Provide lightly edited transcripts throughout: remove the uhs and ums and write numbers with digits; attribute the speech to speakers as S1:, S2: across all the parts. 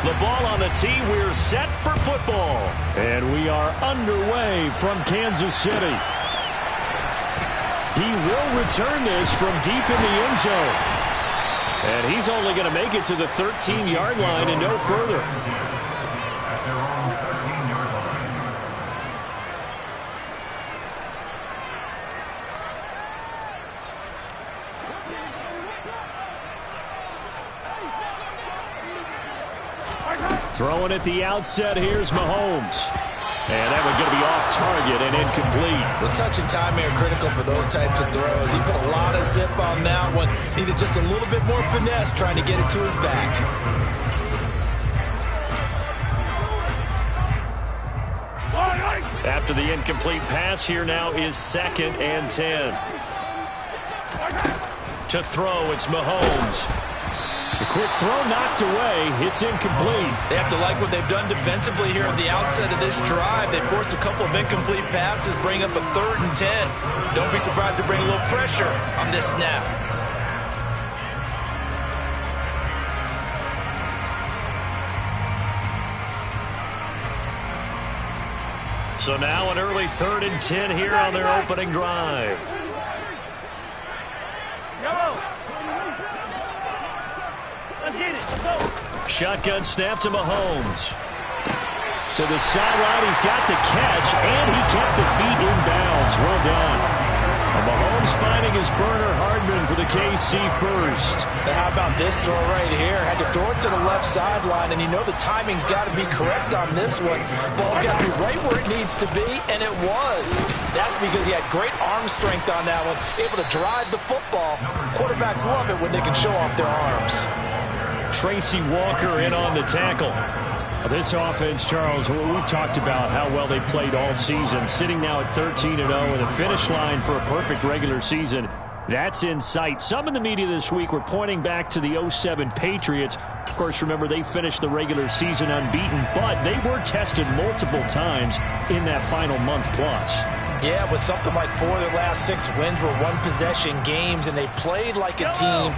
S1: The ball on the tee. We're set for football. And we are underway from Kansas City. He will return this from deep in the end zone. And he's only going to make it to the 13-yard line and no further. Throwing at the outset, here's Mahomes. And that one's going to be off target and incomplete.
S2: The touch and time are critical for those types of throws. He put a lot of zip on that one. Needed just a little bit more finesse trying to get it to his back.
S1: After the incomplete pass, here now is 2nd and 10. To throw, it's Mahomes. The quick throw knocked away. It's incomplete.
S2: They have to like what they've done defensively here at the outset of this drive. They forced a couple of incomplete passes, bring up a 3rd and 10. Don't be surprised to bring a little pressure on this snap.
S1: So now an early 3rd and 10 here on their opening drive. Shotgun snap to Mahomes. To the sideline, he's got the catch, and he kept the feet in bounds. Well done. Mahomes finding his burner Hardman for the KC first.
S2: But how about this throw right here? Had to throw it to the left sideline, and you know the timing's got to be correct on this one. Ball's got to be right where it needs to be, and it was. That's because he had great arm strength on that one, able to drive the football. Quarterbacks love it when they can show off their arms.
S1: Tracy Walker in on the tackle. This offense, Charles, we've talked about how well they played all season, sitting now at 13-0 and a finish line for a perfect regular season. That's in sight. Some in the media this week were pointing back to the 07 Patriots. Of course, remember, they finished the regular season unbeaten, but they were tested multiple times in that final month plus.
S2: Yeah, with something like 4 of their last 6 wins were one-possession games, and they played like a team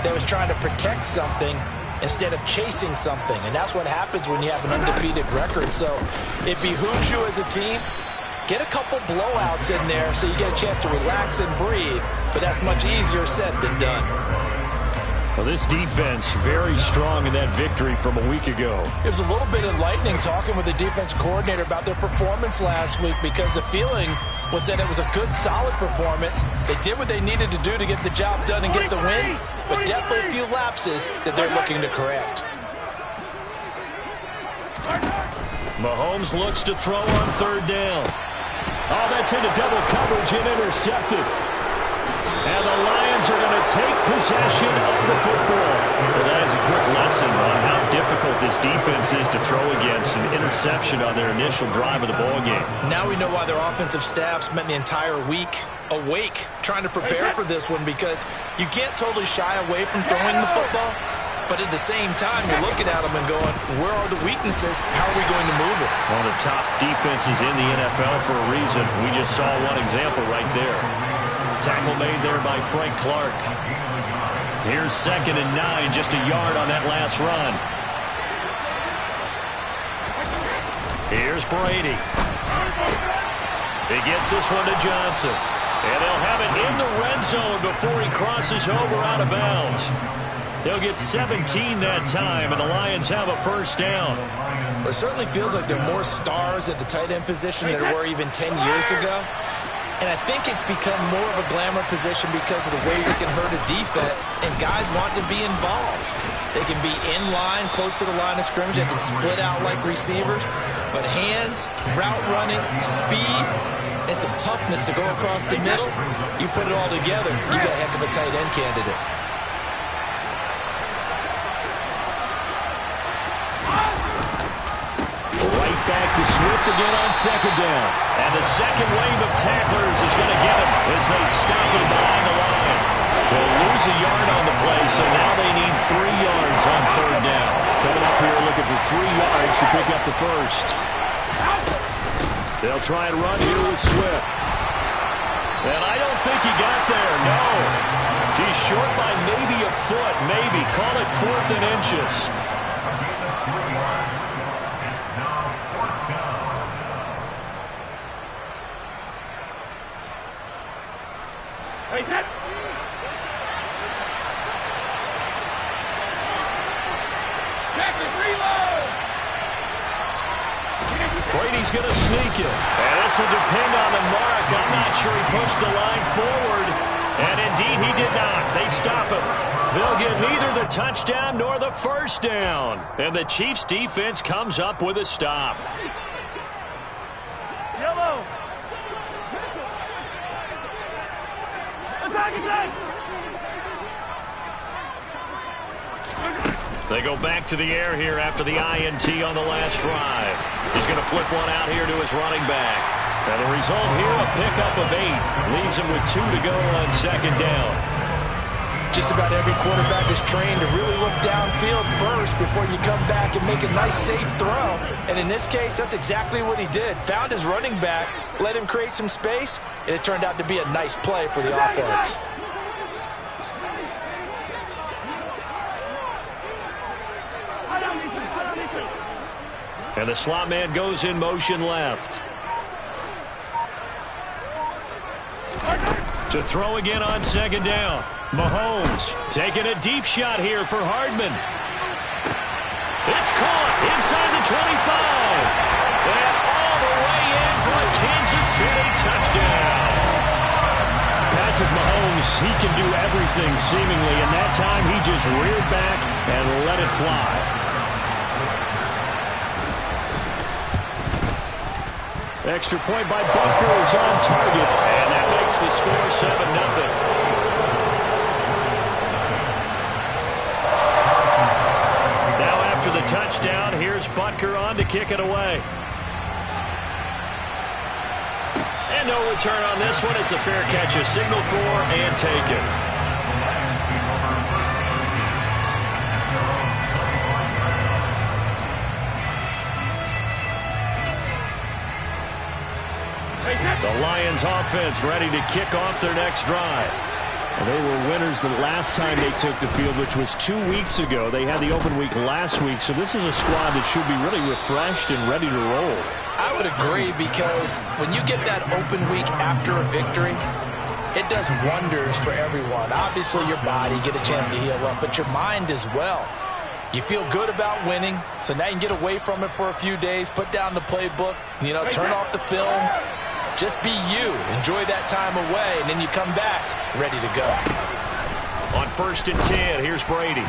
S2: that was trying to protect something instead of chasing something. And that's what happens when you have an undefeated record. So it behooves you as a team, get a couple blowouts in there so you get a chance to relax and breathe. But that's much easier said than done.
S1: Well, this defense very strong in that victory from a week ago.
S2: It was a little bit enlightening talking with the defense coordinator about their performance last week, because the feeling was that it was a good, solid performance. They did what they needed to do to get the job done and get the win, but definitely a few lapses that they're looking to correct.
S1: Mahomes looks to throw on 3rd down. Oh, that's into double coverage and intercepted. And the Lions are going to take possession of the football. Well, that is a quick lesson on how difficult this defense is to throw against. An interception on their initial drive of the ballgame.
S2: Now we know why their offensive staff spent the entire week awake trying to prepare for this one, because you can't totally shy away from throwing the football. But at the same time, you're looking at them and going, where are the weaknesses? How are we going to move it?
S1: One of the top defenses in the NFL for a reason. We just saw one example right there. Tackle made there by Frank Clark. Here's 2nd and 9, just a yard on that last run. Here's Brady. He gets this one to Johnson. And they'll have it in the red zone before he crosses over out of bounds. They'll get 17 that time, and the Lions have a 1st down.
S2: It certainly feels like there are more stars at the tight end position than there were even 10 years ago. And I think it's become more of a glamour position because of the ways it can hurt a defense, and guys want to be involved. They can be in line, close to the line of scrimmage. They can split out like receivers. But hands, route running, speed, and some toughness to go across the middle, you put it all together, you got a heck of a tight end candidate.
S1: Back to Swift again on 2nd down. And the second wave of tacklers is going to get him as they stop him behind the line. They'll lose a yard on the play, so now they need 3 yards on 3rd down. Coming up here looking for 3 yards to pick up the 1st. They'll try and run here with Swift. And I don't think he got there, no. He's short by maybe a foot, maybe. Call it 4th and inches. Brady's going to sneak it. And this will depend on the mark. I'm not sure he pushed the line forward. And indeed he did not. They stop him. They'll get neither the touchdown nor the first down. And the Chiefs defense comes up with a stop.
S3: Yellow.
S1: They go back to the air here after the INT on the last drive. He's going to flip one out here to his running back. And the result here, a pickup of 8. Leaves him with 2 to go on second down.
S2: Just about every quarterback is trained to really look downfield first before you come back and make a nice, safe throw. And in this case, that's exactly what he did. Found his running back, let him create some space, and it turned out to be a nice play for the offense.
S1: And the slot man goes in motion left. To throw again on second down. Mahomes taking a deep shot here for Hardman. It's caught inside the 25. And all the way in for a Kansas City touchdown. Patrick Mahomes, he can do everything seemingly, and that time he just reared back and let it fly. Extra point by Bunker is on target, and that makes the score 7-0. Now after the touchdown, here's Bunker on to kick it away. And no return on this one as the fair catch is signaled for and taken. The Lions offense ready to kick off their next drive. And they were winners the last time they took the field, which was 2 weeks ago. They had the open week last week, so this is a squad that should be really refreshed and ready to roll.
S2: I would agree, because when you get that open week after a victory, it does wonders for everyone. Obviously, your body, get a chance to heal up, but your mind as well. You feel good about winning, so now you can get away from it for a few days, put down the playbook, turn off the film. Just be you. Enjoy that time away, and then you come back ready to go.
S1: On 1st and 10, here's Brady.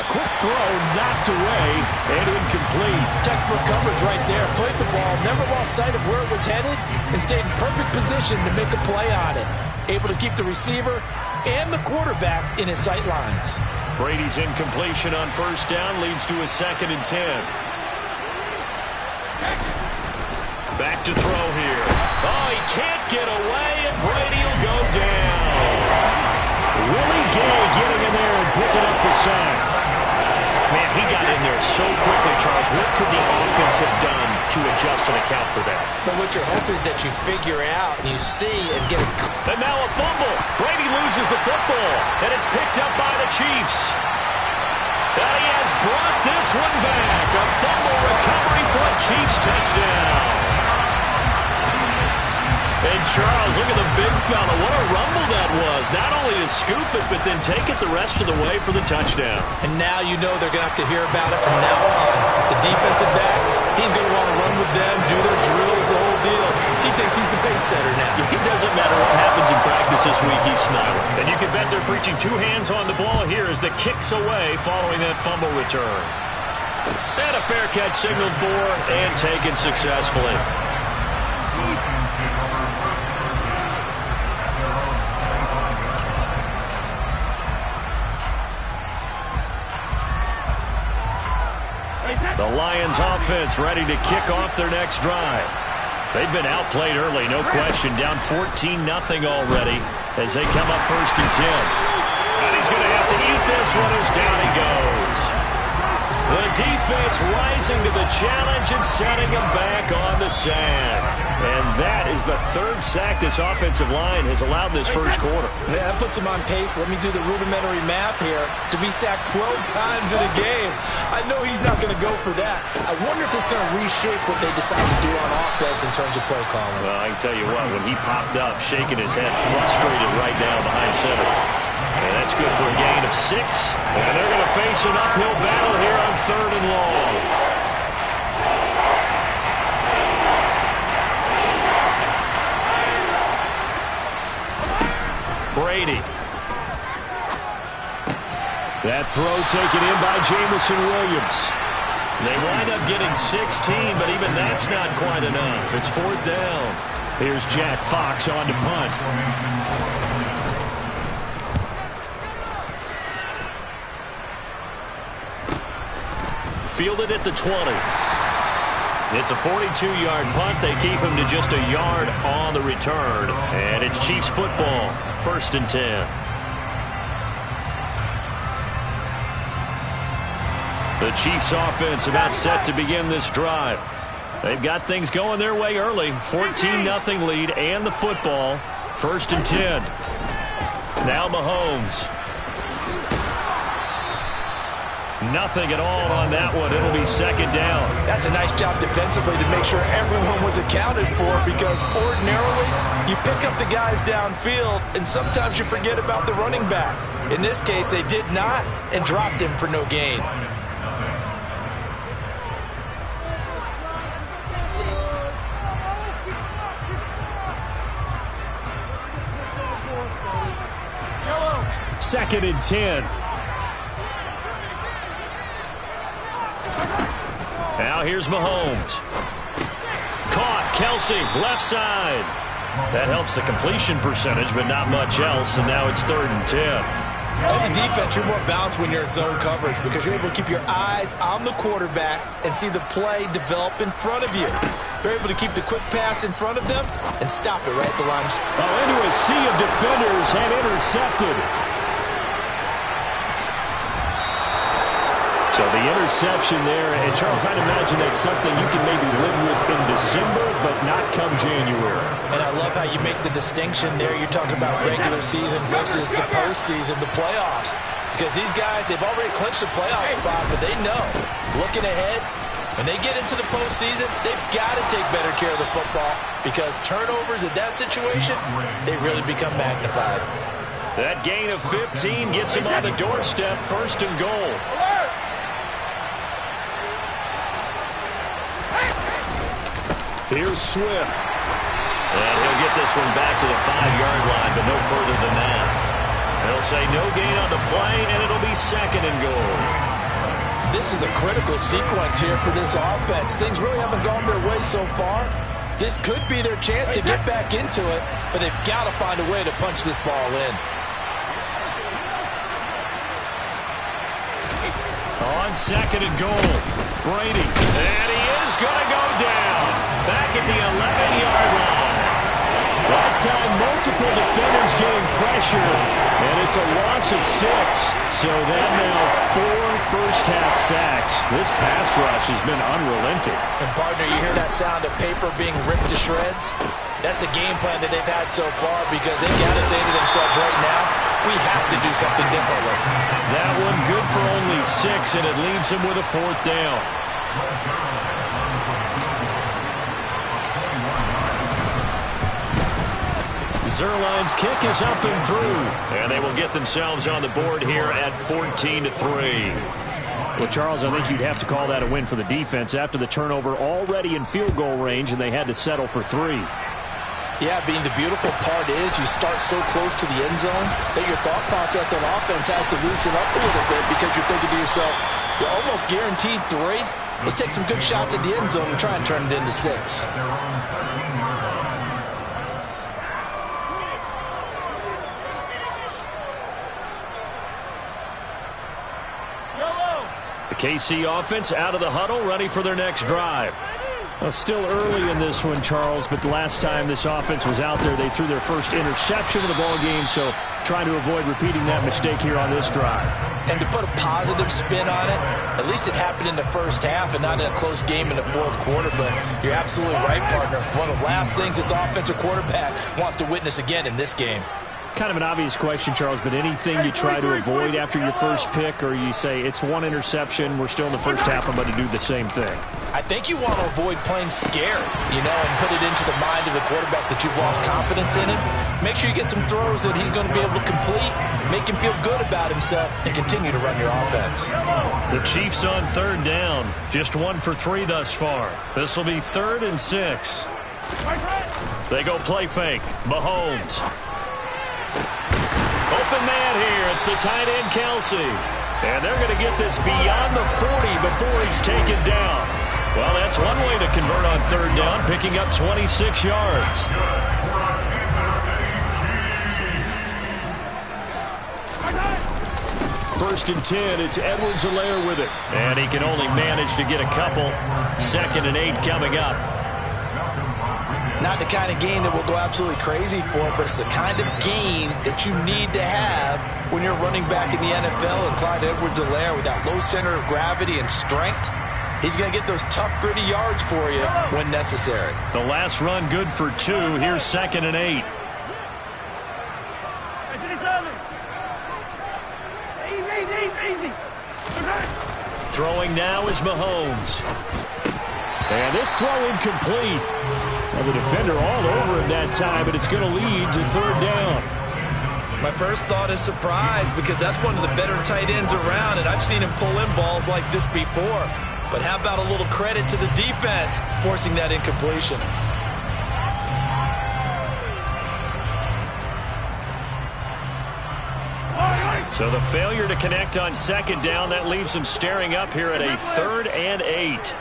S1: Quick throw, knocked away, and incomplete.
S2: Textbook coverage right there. Played the ball, never lost sight of where it was headed, and stayed in perfect position to make a play on it. Able to keep the receiver and the quarterback in his sight lines.
S1: Brady's incompletion on 1st down leads to a 2nd and 10. Back to throw here. Oh, he can't get away, and Brady will go down. Willie Gay getting in there and picking up the sack. Man, he got in there so quickly, Charles. What could the offense have done to adjust and account for that?
S2: But what you're hoping is that you figure out and you see and get it.
S1: And now a fumble. Brady loses the football, and it's picked up by the Chiefs. And he has brought this one back. A fumble recovery for a Chiefs touchdown. And Charles, look at the big fella. What a rumble that was. Not only to scoop it, but then take it the rest of the way for the touchdown.
S2: And now you know they're going to have to hear about it from now on. The defensive backs, he's going to want to run with them, do their drills, the whole deal. He thinks he's the pace setter now.
S1: It doesn't matter what happens in practice this week, he's smiling. And you can bet they're preaching 2 hands on the ball here as the kick's away following that fumble return. And a fair catch signaled for and taken successfully. The Lions offense ready to kick off their next drive. They've been outplayed early, no question. Down 14-0 already as they come up 1st and 10. And he's going to have to eat this one as down he goes. The defense rising to the challenge and setting him back on the sand. And that is the 3rd sack this offensive line has allowed this first quarter.
S2: Yeah, that puts him on pace. Let me do the rudimentary math here. To be sacked 12 times in a game, I know he's not going to go for that. I wonder if it's going to reshape what they decide to do on offense in terms of play calling.
S1: Well, I can tell you what, when he popped up, shaking his head, frustrated right now behind center. And that's good for a gain of 6. And they're going to face an uphill battle here on 3rd and long. Brady. That throw taken in by Jamison Williams. They wind up getting 16, but even that's not quite enough. It's 4th down. Here's Jack Fox on to punt. Fielded at the 20. It's a 42-yard punt. They keep him to just a yard on the return. And it's Chiefs football, 1st and 10. The Chiefs offense about set to begin this drive. They've got things going their way early. 14-0 lead and the football. 1st and 10. Now Mahomes. Nothing at all on that one. It'll be 2nd down.
S2: That's a nice job defensively to make sure everyone was accounted for, because ordinarily you pick up the guys downfield and sometimes you forget about the running back. In this case, they did not and dropped him for no gain.
S1: Second and 10. Now here's Mahomes. Caught. Kelsey, left side. That helps the completion percentage, but not much else, and now it's 3rd and 10.
S2: As a defense, you're more balanced when you're in zone coverage because you're able to keep your eyes on the quarterback and see the play develop in front of you. You're able to keep the quick pass in front of them and stop it right at the line.
S1: Into a sea of defenders and intercepted. So the interception there, and Charles, I'd imagine that's something you can maybe live with in December, but not come January.
S2: And I love how you make the distinction there. You're talking about regular season versus the postseason, the playoffs. Because these guys, they've already clinched a playoff spot, but they know, looking ahead, when they get into the postseason, they've got to take better care of the football, because turnovers in that situation, they really become magnified.
S1: That gain of 15 gets him on the doorstep, 1st and goal. Here's Swift. And he'll get this one back to the 5-yard line, but no further than that. They'll say no gain on the play, and it'll be 2nd and goal.
S2: This is a critical sequence here for this offense. Things really haven't gone their way so far. This could be their chance to get back into it, but they've got to find a way to punch this ball in.
S1: On 2nd and goal, Brady. And he is going to go down. Back at the 11-yard line. That time, multiple defenders getting pressure, and it's a loss of 6. So that now 4 first-half sacks. This pass rush has been unrelenting.
S2: And, partner, you hear that sound of paper being ripped to shreds? That's the game plan that they've had so far, because they've got to say to themselves right now, we have to do something differently.
S1: That one good for only 6, and it leaves them with a 4th down. Zerline's kick is up and through, and they will get themselves on the board here at 14-3. Well, Charles, I think you'd have to call that a win for the defense after the turnover already in field goal range, and they had to settle for 3.
S2: Yeah, being the beautiful part is you start so close to the end zone that your thought process on offense has to loosen up a little bit, because you're thinking to yourself, you're almost guaranteed 3. Let's take some good shots at the end zone and try and turn it into 6.
S1: The KC offense out of the huddle, ready for their next drive. Well, still early in this one, Charles, but the last time this offense was out there, they threw their first interception of the ball game, so trying to avoid repeating that mistake here on this drive.
S2: And to put a positive spin on it, at least it happened in the first half and not in a close game in the 4th quarter, but you're absolutely right, partner. One of the last things this offensive quarterback wants to witness again in this game.
S1: Kind of an obvious question, Charles, but anything you try to avoid after your first pick, or you say it's 1 interception, we're still in the first half, I'm going to do the same thing?
S2: I think you want to avoid playing scared, and put it into the mind of the quarterback that you've lost confidence in him. Make sure you get some throws that he's going to be able to complete, make him feel good about himself, and continue to run your offense.
S1: The Chiefs on 3rd down, just 1 for 3 thus far. This will be 3rd and 6. They go play fake. Mahomes. open man here. It's the tight end, Kelsey. And they're going to get this beyond the 40 before he's taken down. Well, that's one way to convert on third down, picking up 26 yards. First and 10, it's Edwards-Helaire with it. And he can only manage to get a couple. 2nd and 8 coming up.
S2: Not the kind of game that we'll go absolutely crazy for, but it's the kind of game that you need to have when you're running back in the NFL. And Clyde Edwards-Helaire, with that low center of gravity and strength, he's going to get those tough, gritty yards for you when necessary.
S1: The last run good for 2. Here's 2nd and 8. Throwing now is Mahomes. And this throw incomplete. Well, the defender all over him that time, but it's going to lead to third down.
S2: My first thought is surprise, because that's one of the better tight ends around, and I've seen him pull in balls like this before. But how about a little credit to the defense forcing that incompletion?
S1: So the failure to connect on 2nd down, that leaves him staring up here at a 3rd and 8.
S3: 15.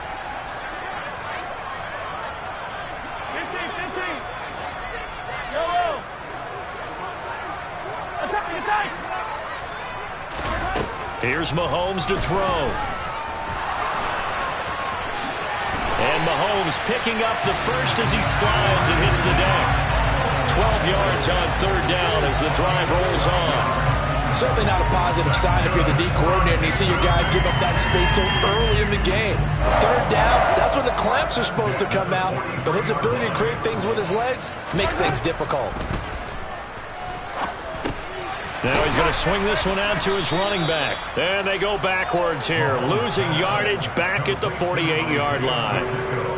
S3: Yo. Attack.
S1: Here's Mahomes to throw. And Mahomes picking up the first as he slides and hits the deck. 12 yards on third down as the drive rolls on.
S2: Certainly not a positive sign if you're the D coordinator and you see your guys give up that space so early in the game. Third down, that's when the clamps are supposed to come out, but his ability to create things with his legs makes things difficult.
S1: Now he's going to swing this one out to his running back. And they go backwards here, losing yardage back at the 48-yard line.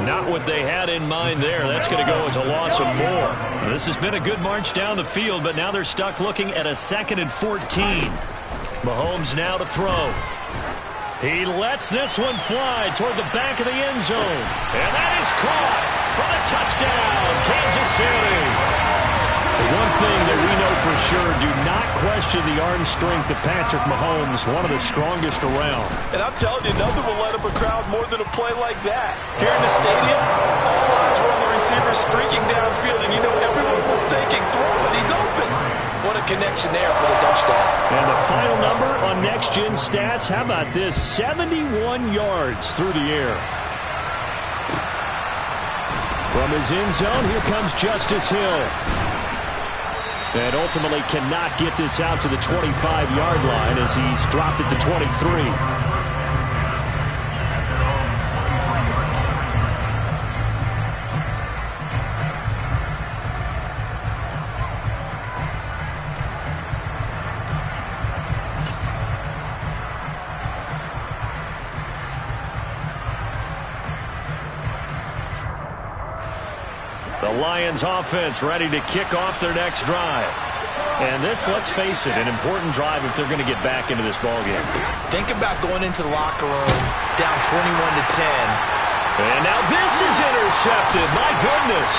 S1: Not what they had in mind there. That's going to go as a loss of 4. This has been a good march down the field, but now they're stuck looking at a 2nd and 14. Mahomes now to throw. He lets this one fly toward the back of the end zone. And that is caught for the touchdown, Kansas City. One thing that we know for sure, do not question the arm strength of Patrick Mahomes, one of the strongest around.
S2: And I'm telling you, nothing will let up a crowd more than a play like that. Here in the stadium, all eyes were on the receiver streaking downfield, and you know everyone was thinking, throw it, he's open. What a connection there for the touchdown.
S1: And the final number on Next Gen Stats, how about this? 71 yards through the air. From his end zone, here comes Justice Hill. And ultimately cannot get this out to the 25-yard line as he's dropped it to 23. The Lions offense ready to kick off their next drive. And this, let's face it, an important drive if they're going to get back into this ballgame.
S2: Think about going into the locker room down 21-10.
S1: And now this is intercepted. My goodness.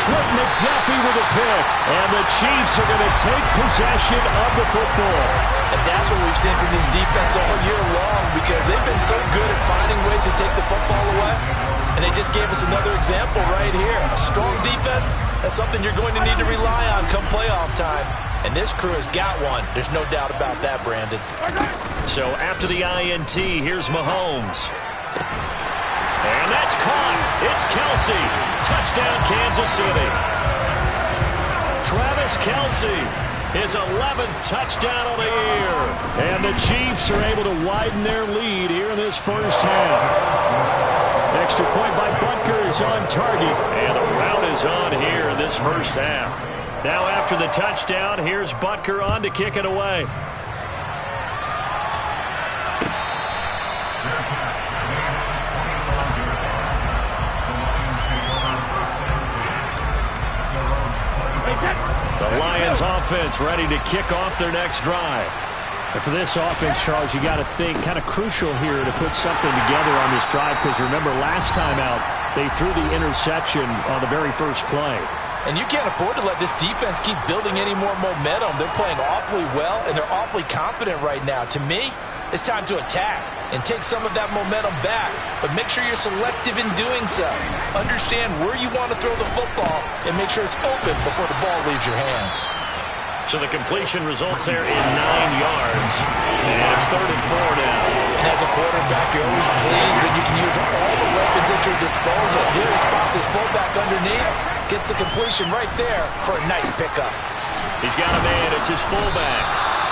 S1: Trent McDuffie with a pick. And the Chiefs are going to take possession of the football.
S2: And that's what we've seen from this defense all year long, because they've been so good at finding ways to take the football away. And they just gave us another example right here. A strong defense, that's something you're going to need to rely on come playoff time. And this crew has got one. There's no doubt about that, Brandon.
S1: So after the INT, here's Mahomes. And that's caught. It's Kelsey. Touchdown, Kansas City. Travis Kelsey, his 11th touchdown of the year. And the Chiefs are able to widen their lead here in this first half. Extra point by Butker is on target. And the rout is on here in this first half. Now after the touchdown, here's Butker on to kick it away. The Lions offense ready to kick off their next drive. And for this offense, Charles, you got to think kind of crucial here to put something together on this drive, because remember last time out, they threw the interception on the very first play.
S2: And you can't afford to let this defense keep building any more momentum. They're playing awfully well, and they're awfully confident right now. To me, it's time to attack and take some of that momentum back, but make sure you're selective in doing so. Understand where you want to throw the football and make sure it's open before the ball leaves your hands.
S1: So the completion results there in 9 yards, and it's 3rd and 4 now.
S2: And as a quarterback, you're always pleased when you can use all the weapons at your disposal. Here he spots his fullback underneath, gets the completion right there for a nice pickup.
S1: He's got a man, it's his fullback.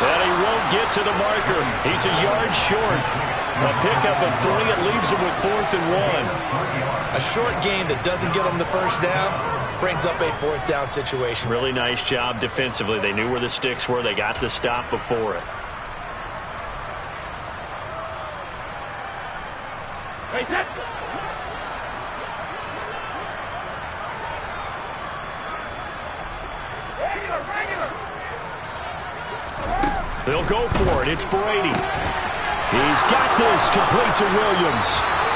S1: And he won't get to the marker. He's a yard short. A pickup of 3, it leaves him with 4th and 1.
S2: A short gain that doesn't get him the first down brings up a 4th down situation.
S1: Really nice job defensively. They knew where the sticks were. They got the stop before it. They'll go for it. It's Brady. He's got this complete to Williams.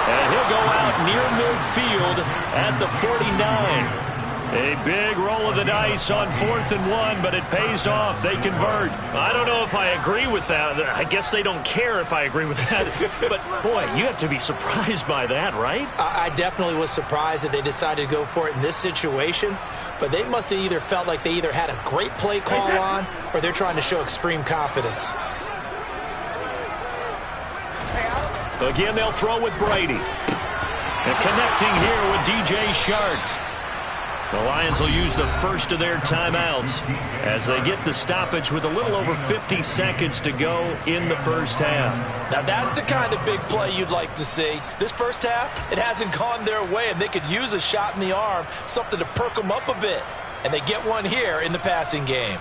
S1: And he'll go out near midfield at the 49. A big roll of the dice on 4th and 1, but it pays off. They convert. I don't know if I agree with that. I guess they don't care if I agree with that. But, boy, you have to be surprised by that, right?
S2: I definitely was surprised that they decided to go for it in this situation. But they must have either felt like they either had a great play call on or they're trying to show extreme confidence.
S1: Again, they'll throw with Brady. And connecting here with DJ Shark. The Lions will use the first of their timeouts as they get the stoppage with a little over 50 seconds to go in the first half.
S2: Now that's the kind of big play you'd like to see. This first half, it hasn't gone their way, and they could use a shot in the arm, something to perk them up a bit. And they get one here in the passing game.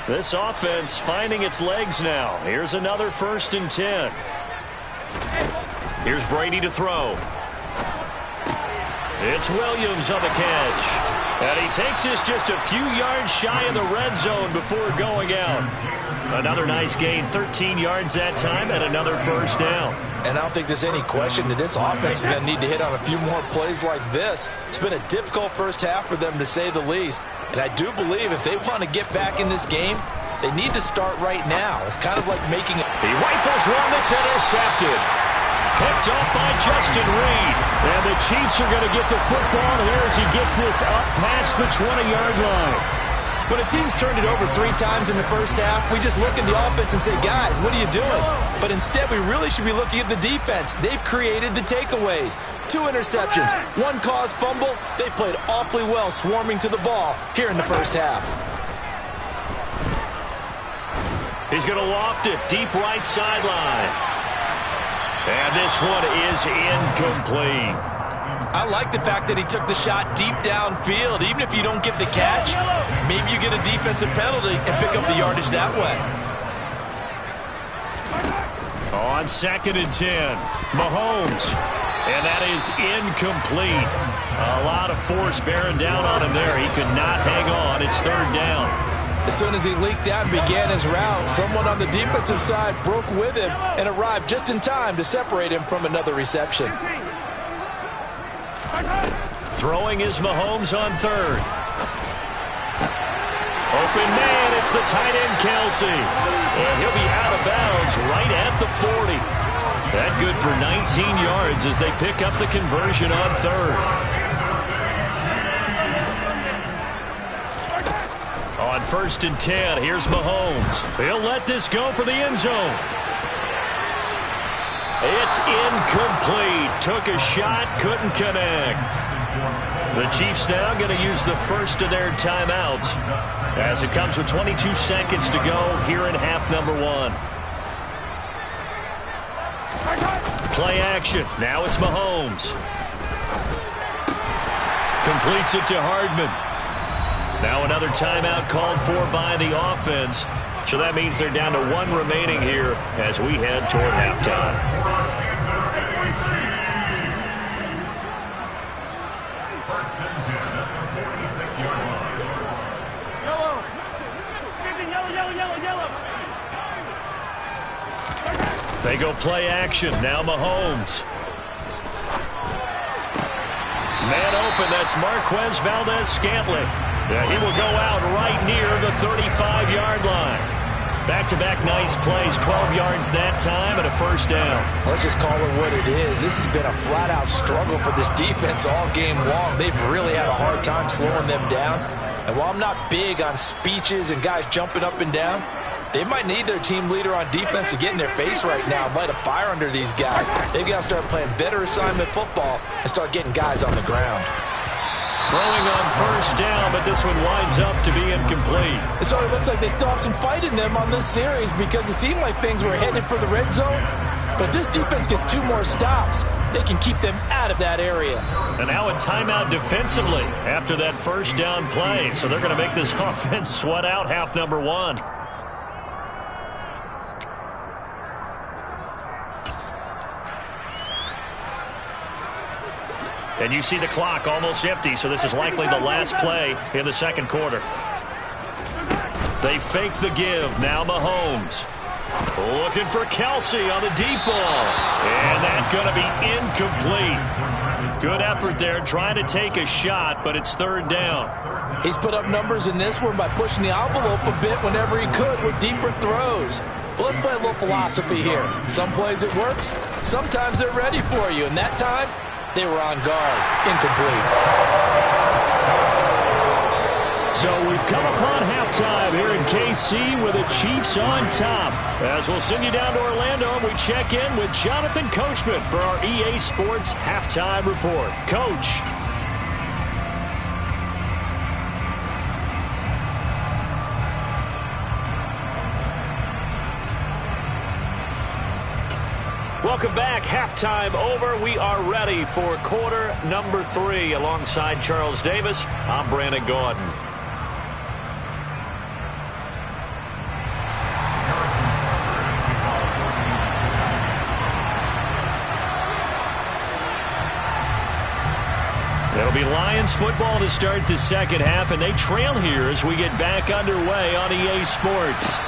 S1: This offense finding its legs now. Here's another 1st and 10. Here's Brady to throw. It's Williams on the catch. And he takes this just a few yards shy of the red zone before going out. Another nice gain, 13 yards that time, and another 1st down.
S2: And I don't think there's any question that this offense is going to need to hit on a few more plays like this. It's been a difficult first half for them, to say the least. And I do believe if they want to get back in this game, they need to start right now. It's kind of like making it.
S1: He rifles one that's intercepted. Picked up by Justin Reed. And the Chiefs are going to get the football here as he gets this up past the 20-yard line.
S2: When a team's turned it over 3 times in the first half, we just look at the offense and say, guys, what are you doing? But instead, we really should be looking at the defense. They've created the takeaways. 2 interceptions, 1 caused fumble. They played awfully well swarming to the ball here in the first half.
S1: He's going to loft it deep right sideline. And this one is incomplete.
S2: I like the fact that he took the shot deep downfield. Even if you don't get the catch, maybe you get a defensive penalty and pick up the yardage that way.
S1: On 2nd and 10, Mahomes. And that is incomplete. A lot of force bearing down on him there. He could not hang on. It's 3rd down.
S2: As soon as he leaked out and began his route, someone on the defensive side broke with him and arrived just in time to separate him from another reception.
S1: Throwing is Mahomes on 3rd. Open man, it's the tight end Kelsey. And he'll be out of bounds right at the 40. That good for 19 yards as they pick up the conversion on 3rd. On 1st and 10, here's Mahomes. He'll let this go for the end zone. It's incomplete. Took a shot, couldn't connect. The Chiefs now going to use the first of their timeouts as it comes with 22 seconds to go here in half number 1. Play action. Now it's Mahomes. Completes it to Hardman. Now another timeout called for by the offense. So that means they're down to 1 remaining here as we head toward halftime. They go play action. Now Mahomes. Man open, that's Marquez Valdez-Scantling. Yeah, he will go out right near the 35-yard line. Back-to-back nice plays, 12 yards that time and a first down.
S2: Let's just call it what it is. This has been a flat-out struggle for this defense all game long. They've really had a hard time slowing them down. And while I'm not big on speeches and guys jumping up and down, they might need their team leader on defense to get in their face right now and light a fire under these guys. They've got to start playing better assignment football and start getting guys on the ground.
S1: Throwing on first down, but this one winds up to be incomplete.
S2: So it looks like they still have some fight in them on this series because it seemed like things were headed for the red zone. But this defense gets 2 more stops. They can keep them out of that area.
S1: And now a timeout defensively after that first down play. So they're going to make this offense sweat out half number 1. And you see the clock almost empty, so this is likely the last play in the second quarter. They fake the give. Now Mahomes. Looking for Kelsey on the deep ball. And that's going to be incomplete. Good effort there trying to take a shot, but it's third down.
S2: He's put up numbers in this one by pushing the envelope a bit whenever he could with deeper throws. But let's play a little philosophy here. Some plays it works. Sometimes they're ready for you. And that time, they were on guard. Incomplete.
S1: So we've come upon halftime here in KC with the Chiefs on top. As we'll send you down to Orlando, and we check in with Jonathan Coachman for our EA Sports Halftime Report. Coach. Welcome back. Halftime over. We are ready for quarter number 3. Alongside Charles Davis, I'm Brandon Gordon. It'll be Lions football to start the second half, and they trail here as we get back underway on EA Sports.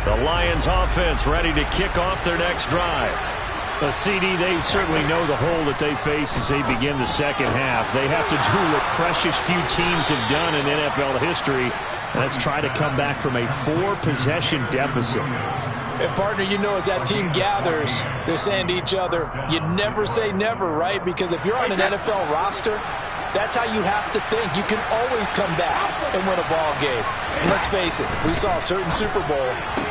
S1: The Lions offense ready to kick off their next drive. CD, they certainly know the hole that they face as they begin the second half. They have to do what precious few teams have done in NFL history, and that's try to come back from a 4-possession deficit.
S2: And partner, you know, as that team gathers, they're saying to each other, you never say never, right? Because if you're on an NFL roster, that's how you have to think. You can always come back and win a ball game. And let's face it, we saw a certain Super Bowl,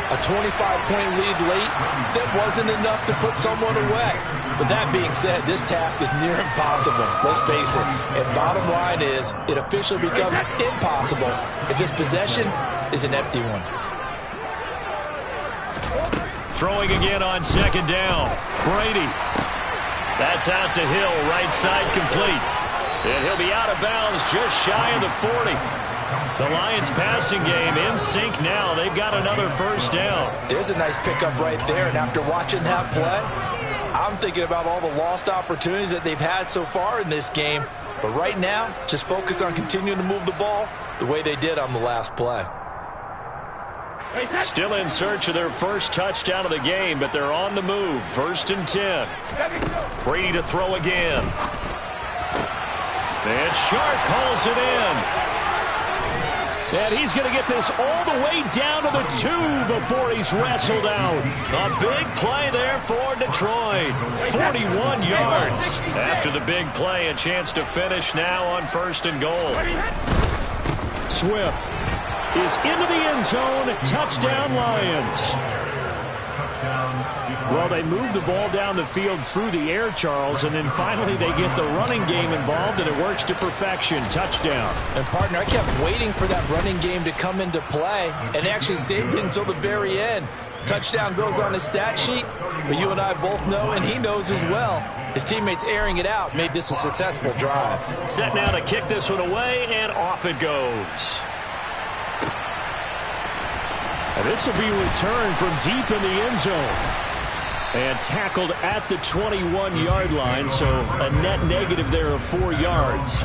S2: a 25-point lead late that wasn't enough to put someone away. But that being said, this task is near impossible. Let's face it. And bottom line is, it officially becomes impossible if this possession is an empty one.
S1: Throwing again on second down. Brady. That's out to Hill, right side complete. And he'll be out of bounds just shy of the 40. The Lions passing game in sync now. They've got another first down.
S2: There's a nice pickup right there. And after watching that play, I'm thinking about all the lost opportunities that they've had so far in this game. But right now, just focus on continuing to move the ball the way they did on the last play.
S1: Still in search of their first touchdown of the game, but they're on the move. 1st and 10. Brady to throw again. And Sharp calls it in. And he's going to get this all the way down to the 2 before he's wrestled out. A big play there for Detroit. 41 yards. After the big play, a chance to finish now on 1st and goal. Swift is into the end zone. Touchdown, Lions. Well, they move the ball down the field through the air, Charles, and then finally they get the running game involved, and it works to perfection. Touchdown.
S2: And, partner, I kept waiting for that running game to come into play, and actually saved it until the very end. Touchdown goes on his stat sheet, but you and I both know, and he knows as well, his teammates airing it out made this a successful drive.
S1: Set now to kick this one away, and off it goes. And this will be returned from deep in the end zone. And tackled at the 21-yard line, so a net negative there of 4 yards.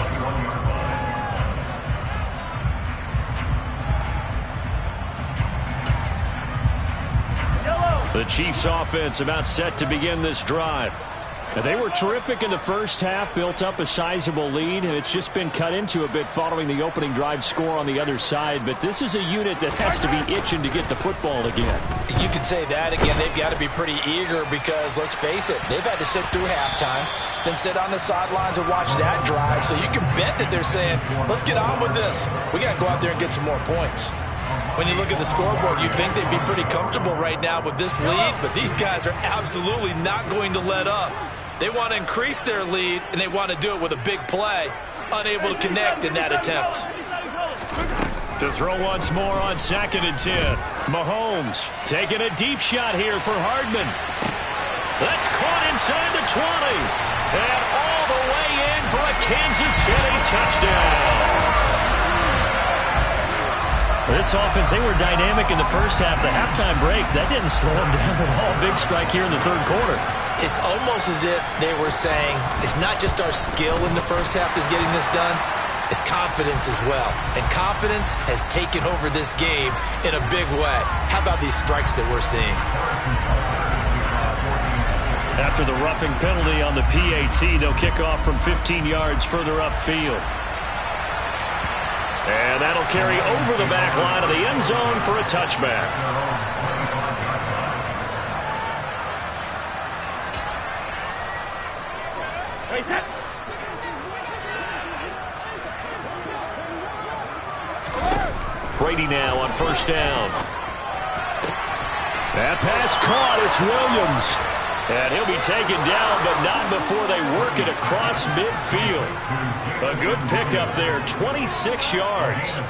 S1: The Chiefs offense about set to begin this drive. And they were terrific in the first half, built up a sizable lead, and it's just been cut into a bit following the opening drive score on the other side. But this is a unit that has to be itching to get the football again.
S2: You can say that again. They've got to be pretty eager because, let's face it, they've had to sit through halftime, then sit on the sidelines and watch that drive. So you can bet that they're saying, let's get on with this. We got to go out there and get some more points. When you look at the scoreboard, you'd think they'd be pretty comfortable right now with this lead, but these guys are absolutely not going to let up. They want to increase their lead, and they want to do it with a big play. Unable to connect in that attempt.
S1: To throw once more on 2nd and 10. Mahomes taking a deep shot here for Hardman. That's caught inside the 20. And all the way in for a Kansas City touchdown. This offense, they were dynamic in the first half. The halftime break, that didn't slow them down at all. Big strike here in the third quarter.
S2: It's almost as if they were saying, it's not just our skill in the first half that's getting this done, it's confidence as well. And confidence has taken over this game in a big way. How about these strikes that we're seeing?
S1: After the roughing penalty on the PAT, they'll kick off from 15 yards further upfield. And that'll carry over the back line of the end zone for a touchback. Brady now on first down. That pass caught. It's Williams. And he'll be taken down, but not before they work it across midfield. A good pickup there, 26 yards.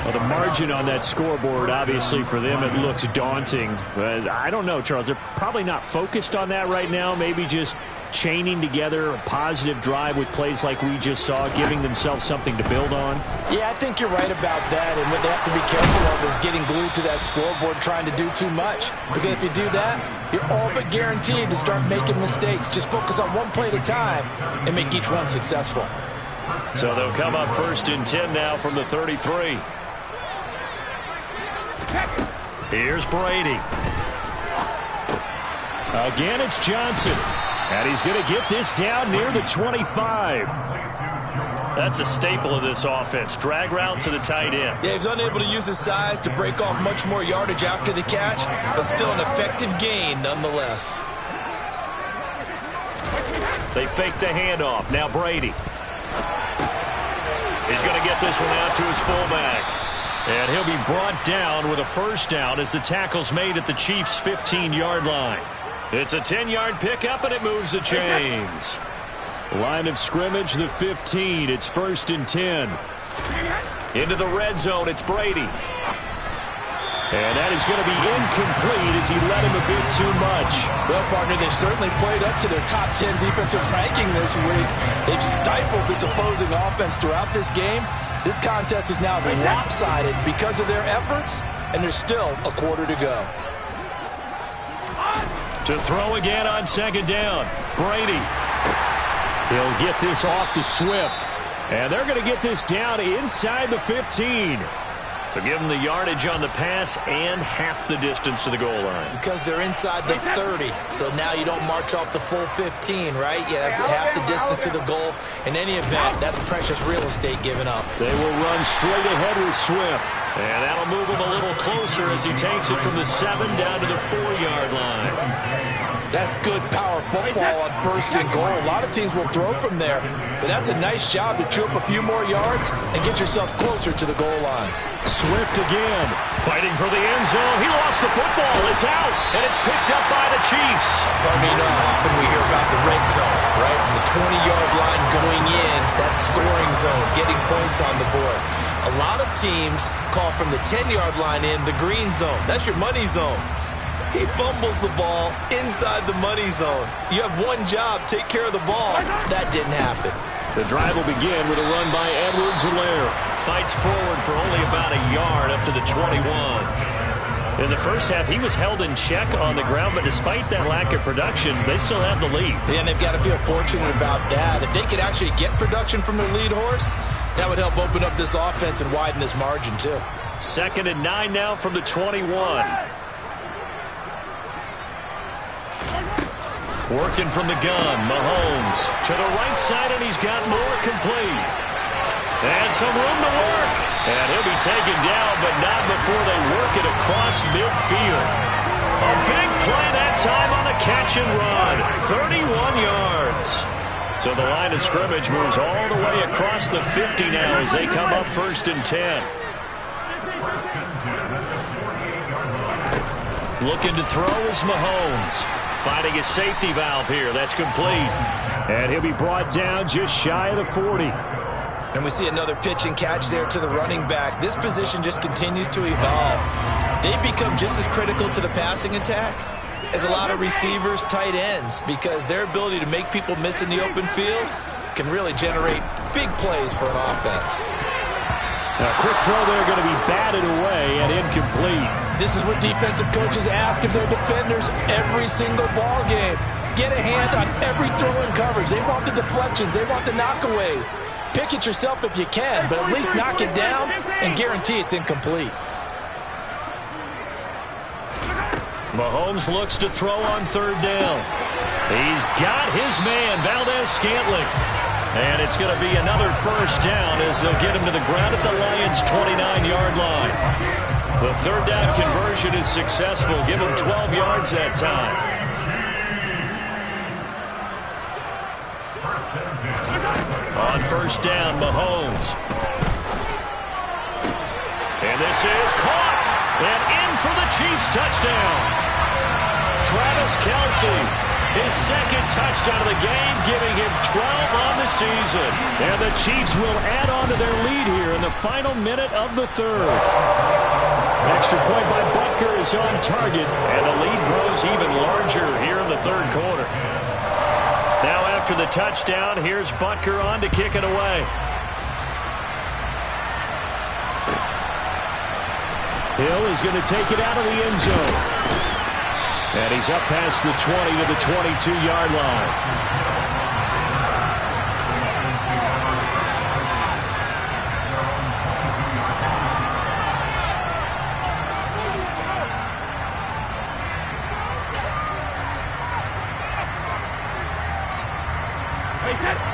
S1: Well, the margin on that scoreboard, obviously, for them, it looks daunting. But I don't know, Charles. They're probably not focused on that right now. Maybe just chaining together a positive drive with plays like we just saw, giving themselves something to build on.
S2: Yeah, I think you're right about that. And what they have to be careful of is getting glued to that scoreboard trying to do too much. Because if you do that, you're all but guaranteed to start making mistakes. Just focus on one play at a time and make each one successful.
S1: So they'll come up 1st and 10 now from the 33. Here's Brady. Again, it's Johnson. And he's going to get this down near the 25. That's a staple of this offense. Drag route to the tight end.
S2: Yeah, he's unable to use his size to break off much more yardage after the catch, but still an effective gain nonetheless.
S1: They fake the handoff. Now Brady. He's going to get this one out to his fullback. And he'll be brought down with a first down as the tackle's made at the Chiefs' 15-yard line. It's a 10-yard pickup, and it moves the chains. Line of scrimmage, the 15. It's 1st and 10. Into the red zone, it's Brady. And that is going to be incomplete as he led him a bit too much.
S2: Well, partner, they've certainly played up to their top 10 defensive ranking this week. They've stifled this opposing offense throughout this game. This contest is now lopsided because of their efforts, and there's still a quarter to go.
S1: To throw again on 2nd down. Brady. He'll get this off to Swift. And they're going to get this down inside the 15. So give them the yardage on the pass and half the distance to the goal line.
S2: Because they're inside the 30. So now you don't march off the full 15, right? You have half the distance to the goal. In any event, that's precious real estate given up.
S1: They will run straight ahead with Swift. And that'll move him a little closer as he takes it from the 7 down to the 4-yard line.
S2: That's good power football on 1st and goal. A lot of teams will throw from there, but that's a nice job to chew up a few more yards and get yourself closer to the goal line.
S1: Swift again, fighting for the end zone. He lost the football. It's out, and it's picked up by the Chiefs.
S2: I mean, often we hear about the red zone, right? From the 20-yard line going in, that scoring zone, getting points on the board. A lot of teams call from the 10-yard line in the green zone. That's your money zone. He fumbles the ball inside the money zone. You have one job, take care of the ball. That didn't happen.
S1: The drive will begin with a run by Edwards-Helaire. Fights forward for only about a yard up to the 21. In the first half, he was held in check on the ground, but despite that lack of production, they still have the lead.
S2: Yeah, and they've got to feel fortunate about that. If they could actually get production from their lead horse, that would help open up this offense and widen this margin, too.
S1: 2nd and 9 now from the 21. Working from the gun, Mahomes to the right side, and he's got more complete. And some room to work. And he'll be taken down, but not before they work it across midfield. A big play that time on the catch and run. 31 yards. So the line of scrimmage moves all the way across the 50 now as they come up 1st and 10. Looking to throw is Mahomes. Finding a safety valve here. That's complete. And he'll be brought down just shy of the 40.
S2: And we see another pitch and catch there to the running back. This position just continues to evolve. They become just as critical to the passing attack as a lot of receivers, tight ends, because their ability to make people miss in the open field can really generate big plays for an offense.
S1: A quick throw there going to be batted away and incomplete.
S3: This is what defensive coaches ask of their defenders every single ball game. Get a hand on every throw in coverage. They want the deflections. They want the knockaways. Pick it yourself if you can, but at least knock it down and guarantee it's incomplete.
S1: Mahomes looks to throw on 3rd down. He's got his man, Valdez-Scantling. And it's going to be another 1st down as they'll get him to the ground at the Lions' 29-yard line. The 3rd down conversion is successful. Give him 12 yards that time. On 1st down, Mahomes. And this is caught. And in for the Chiefs touchdown. Travis Kelce, his 2nd touchdown of the game, giving him 12 on the season. And the Chiefs will add on to their lead here in the final minute of the 3rd. Extra point by Butker is on target, and the lead grows even larger here in the 3rd quarter. Now after the touchdown, here's Butker on to kick it away. Hill is going to take it out of the end zone. And he's up past the 20 to the 22-yard line.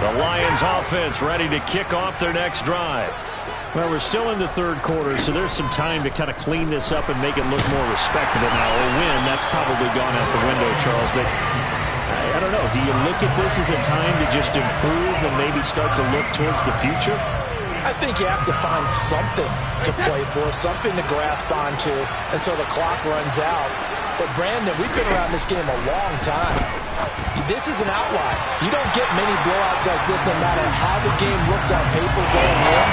S1: The Lions offense ready to kick off their next drive. Well, we're still in the 3rd quarter, so there's some time to kind of clean this up and make it look more respectable now. A win, that's probably gone out the window, Charles. But I don't know. Do you look at this as a time to just improve and maybe start to look towards the future?
S3: I think you have to find something to play for, something to grasp onto until the clock runs out. But, Brandon, we've been around this game a long time. This is an outlier. You don't get many blowouts like this no matter how the game looks on paper going in.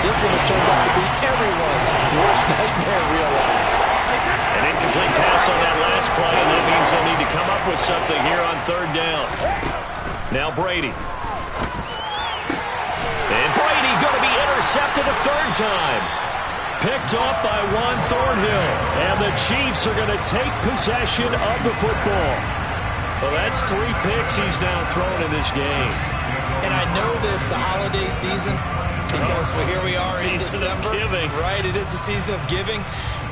S3: This one has turned out to be everyone's worst nightmare realized.
S1: An incomplete pass on that last play, and that means they'll need to come up with something here on 3rd down. Now Brady. And Brady going to be intercepted a 3rd time. Picked off by Juan Thornhill. And the Chiefs are going to take possession of the football. Well, that's 3 picks he's now thrown in this game.
S2: And I know this, the holiday season, because here we are in December. Right, it is the season of giving.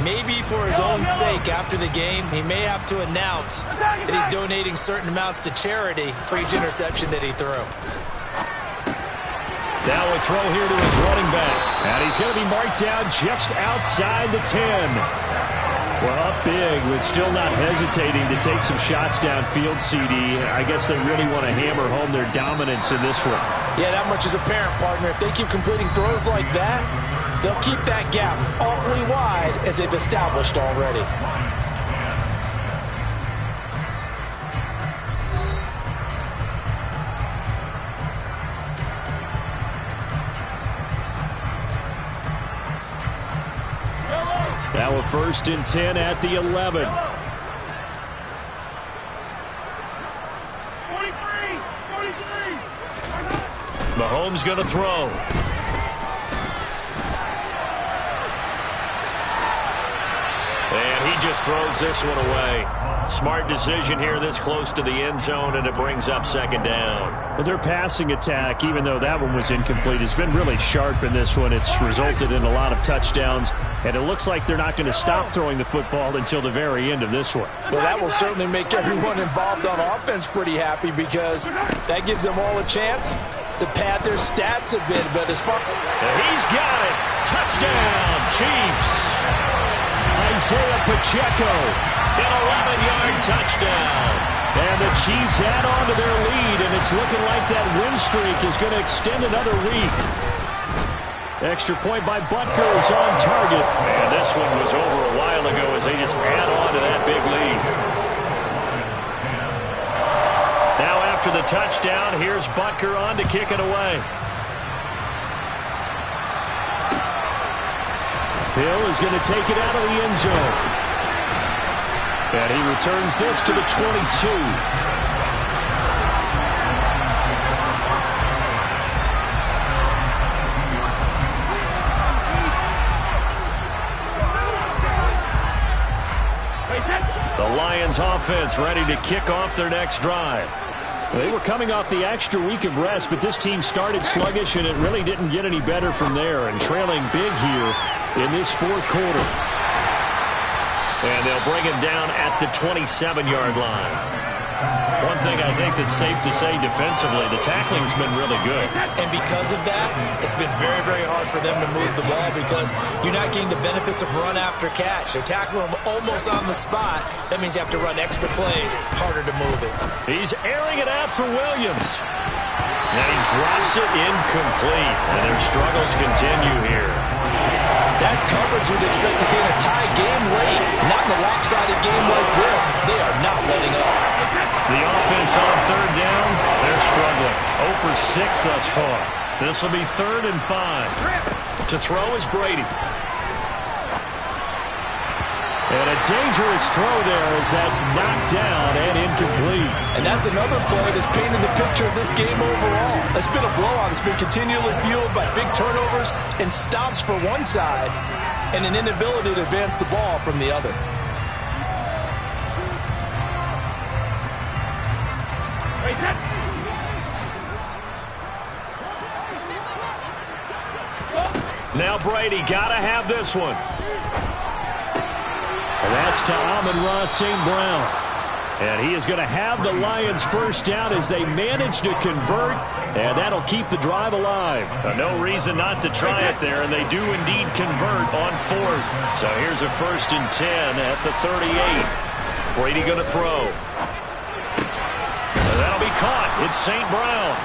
S2: Maybe for his own sake after the game, he may have to announce that he's donating certain amounts to charity for each interception that he threw.
S1: Now a throw here to his running back. And he's going to be marked down just outside the 10. Well, up big, but still not hesitating to take some shots downfield, CD. I guess they really want to hammer home their dominance in this one.
S3: Yeah, that much is apparent, partner. If they keep completing throws like that, they'll keep that gap awfully wide as they've established already.
S1: Now a 1st and 10 at the 11.
S4: 43, 43.
S1: Mahomes going to throw. And he just throws this one away. Smart decision here this close to the end zone, and it brings up 2nd down. But their passing attack, even though that one was incomplete, has been really sharp in this one. It's resulted in a lot of touchdowns And it looks like they're not going to stop throwing the football until the very end of this one.
S3: Well, that will certainly make everyone involved on offense pretty happy because that gives them all a chance to pad their stats a bit. But as far
S1: he's got it. Touchdown, Chiefs. Isaiah Pacheco, an 11-yard touchdown. And the Chiefs add on to their lead, and it's looking like that win streak is going to extend another week. Extra point by Butker is on target. And this one was over a while ago as they just add on to that big lead. Now after the touchdown, here's Butker on to kick it away. Hill is going to take it out of the end zone. And he returns this to the 22. The Lions offense ready to kick off their next drive. They were coming off the extra week of rest, but this team started sluggish, and it really didn't get any better from there, and trailing big here in this fourth quarter. And they'll bring him down at the 27-yard line. One thing I think that's safe to say defensively, the tackling's been really good.
S2: And because of that, it's been very, very hard for them to move the ball because you're not getting the benefits of run after catch. They're tackling them almost on the spot. That means you have to run extra plays, harder to move it.
S1: He's airing it out for Williams. And he drops it incomplete. And their struggles continue here.
S3: That's coverage you'd expect to see in a tie game late. Not in a lopsided game like this. They are not letting up.
S1: The offense on third down, they're struggling. 0 for 6 thus far. This will be 3rd and 5. To throw is Brady. And a dangerous throw there as that's knocked down and incomplete.
S3: And that's another play that's painted the picture of this game overall. It's been a blowout. It's been continually fueled by big turnovers and stops for one side and an inability to advance the ball from the other.
S1: Now Brady got to have this one. And that's to Amon-Ra St. Brown. And he is going to have the Lions first down as they manage to convert, and that'll keep the drive alive. No reason not to try it there, and they do indeed convert on 4th. So here's a 1st and 10 at the 38. Brady going to throw. And that'll be caught. It's St. Brown.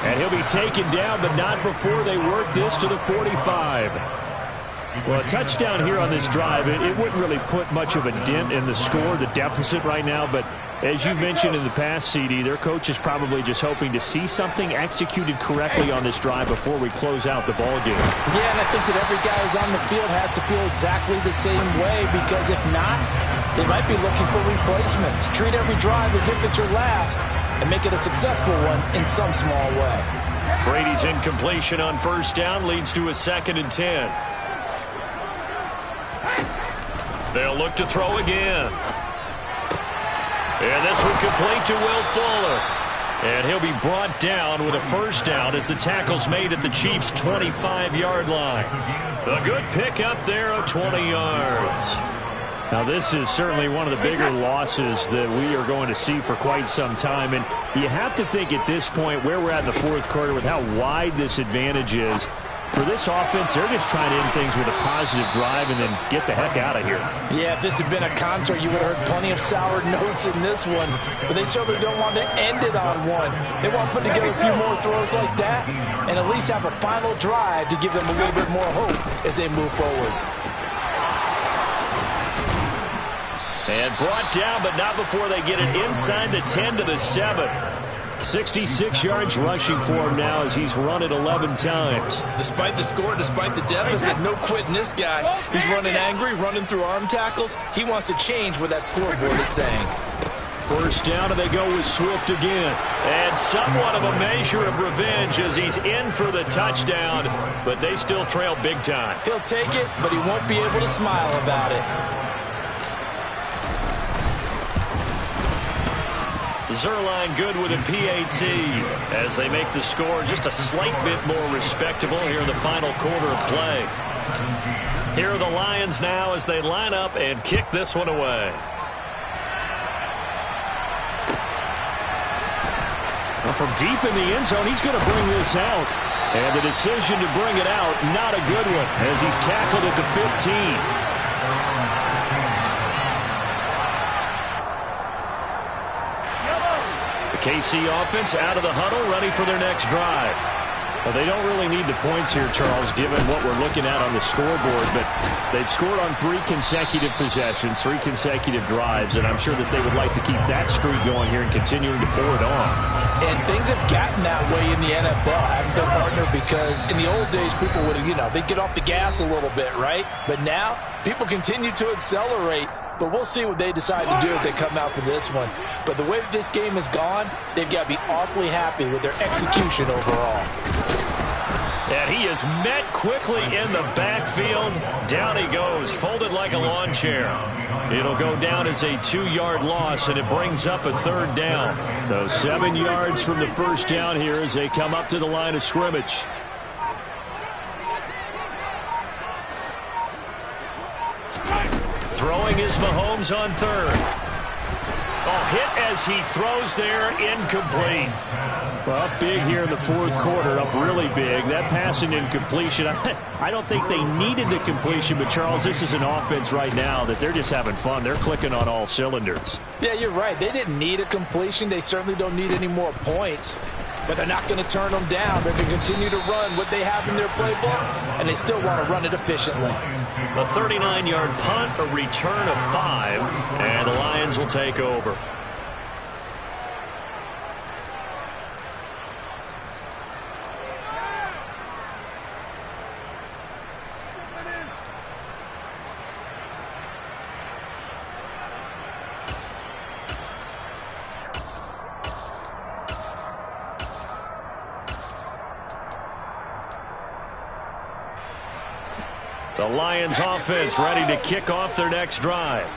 S1: And he'll be taken down, but not before they work this to the 45. Well, a touchdown here on this drive, it wouldn't really put much of a dent in the score, the deficit right now. But as you mentioned in the past, CD, their coach is probably just hoping to see something executed correctly on this drive before we close out the ball game.
S3: Yeah, and I think that every guy who's on the field has to feel exactly the same way, because if not, they might be looking for replacements. Treat every drive as if it's your last and make it a successful one in some small way.
S1: Brady's incompletion on 1st down leads to a 2nd and 10. They'll look to throw again. And this one complete to Will Fuller. And he'll be brought down with a 1st down as the tackle's made at the Chiefs' 25-yard line. A good pickup there of 20 yards. Now, this is certainly one of the bigger losses that we are going to see for quite some time. And you have to think at this point where we're at in the 4th quarter with how wide this advantage is. For this offense, they're just trying to end things with a positive drive and then get the heck out of here.
S3: Yeah, if this had been a concert, you would have heard plenty of sour notes in this one. But they certainly don't want to end it on one. They want to put together a few more throws like that and at least have a final drive to give them a little bit more hope as they move forward.
S1: And brought down, but not before they get it inside the 10 to the 7. 66 yards rushing for him now as he's run it 11 times.
S2: Despite the score, despite the deficit, no quitting this guy. He's running angry, running through arm tackles. He wants to change what that scoreboard is saying.
S1: 1st down, and they go with Swift again. And somewhat of a measure of revenge as he's in for the touchdown, but they still trail big time.
S2: He'll take it, but he won't be able to smile about it.
S1: Zerline good with a PAT as they make the score just a slight bit more respectable here in the final quarter of play. Here are the Lions now as they line up and kick this one away. Well, from deep in the end zone, he's going to bring this out. And the decision to bring it out, not a good one, as he's tackled at the 15. The KC offense out of the huddle, ready for their next drive. Well, they don't really need the points here, Charles, given what we're looking at on the scoreboard, but they've scored on 3 consecutive possessions, 3 consecutive drives, and I'm sure that they would like to keep that streak going here and continuing to pour it on.
S3: And things have gotten that way in the NFL, haven't they, partner? Because in the old days, people would, they'd get off the gas a little bit, right? But now, people continue to accelerate. But we'll see what they decide to do as they come out for this one. But the way that this game has gone, they've got to be awfully happy with their execution overall.
S1: And he is met quickly in the backfield. Down he goes, folded like a lawn chair. It'll go down as a 2-yard loss, and it brings up a 3rd down. So 7 yards from the first down here as they come up to the line of scrimmage. Throwing is Mahomes on 3rd. Oh, hit as he throws there, incomplete. Well, up big here in the 4th quarter, up really big. That passing incompletion, I don't think they needed the completion, but Charles, this is an offense right now that they're just having fun. They're clicking on all cylinders.
S3: Yeah, you're right. They didn't need a completion. They certainly don't need any more points. But they're not going to turn them down. They're going to continue to run what they have in their playbook, and they still want to run it efficiently.
S1: A 39-yard punt, a return of 5, and the Lions will take over. The Lions offense ready to kick off their next drive.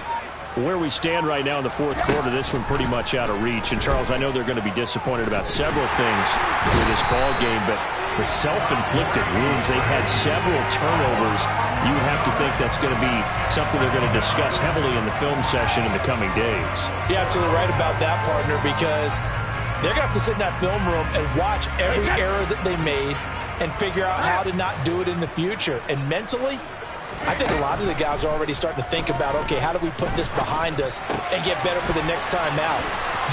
S1: Where we stand right now in the 4th quarter, this one pretty much out of reach. And, Charles, I know they're going to be disappointed about several things in this ball game, but the self-inflicted wounds, they've had several turnovers. You have to think that's going to be something they're going to discuss heavily in the film session in the coming days.
S3: You're absolutely right about that, partner, because they're going to have to sit in that film room and watch every error that they made and figure out how to not do it in the future. And mentally, I think a lot of the guys are already starting to think about, okay, how do we put this behind us and get better for the next time out?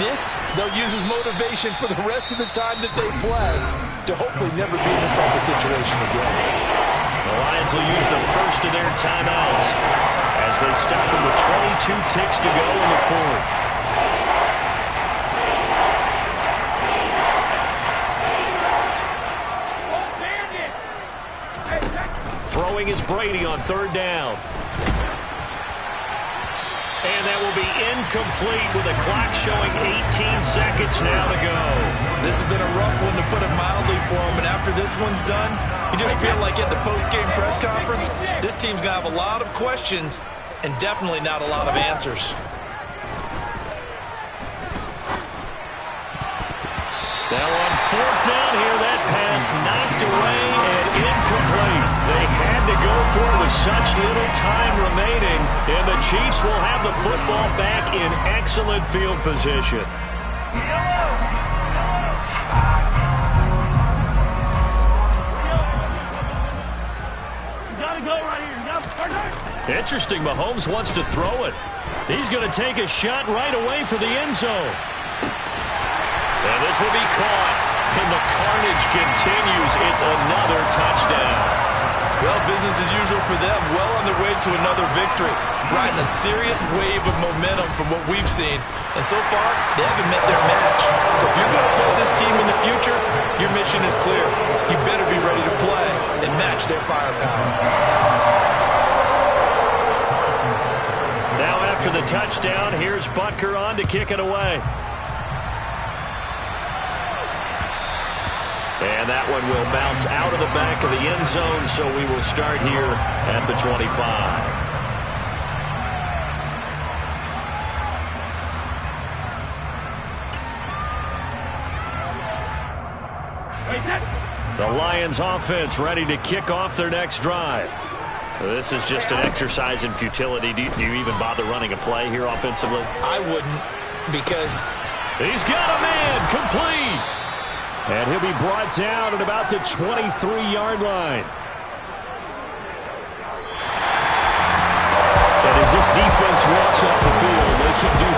S3: This, they'll use as motivation for the rest of the time that they play to hopefully never be in this type of situation again.
S1: The Lions will use the first of their timeouts as they stop them with 22 ticks to go in the 4th. Throwing is Brady on 3rd down. And that will be incomplete with the clock showing 18 seconds now to go.
S2: This has been a rough one, to put it mildly, for him. And after this one's done, you just feel like at the post-game press conference, this team's going to have a lot of questions and definitely not a lot of answers.
S1: Now on 4th down here, that pass knocked away and incomplete. They had to go for it with such little time remaining, and the Chiefs will have the football back in excellent field position. Interesting, Mahomes wants to throw it. He's going to take a shot right away for the end zone. And this will be caught, and the carnage continues. It's another touchdown.
S2: Well, business as usual for them. Well on their way to another victory. Riding a serious wave of momentum from what we've seen. And so far, they haven't met their match. So if you're going to play this team in the future, your mission is clear. You better be ready to play and match their firepower.
S1: Now after the touchdown, here's Butker on to kick it away. And that one will bounce out of the back of the end zone, so we will start here at the 25. The Lions offense ready to kick off their next drive. This is just an exercise in futility. Do you even bother running a play here offensively?
S2: I wouldn't, because
S1: he's got a man complete. And he'll be brought down at about the 23-yard line. And as this defense walks off the field, they can do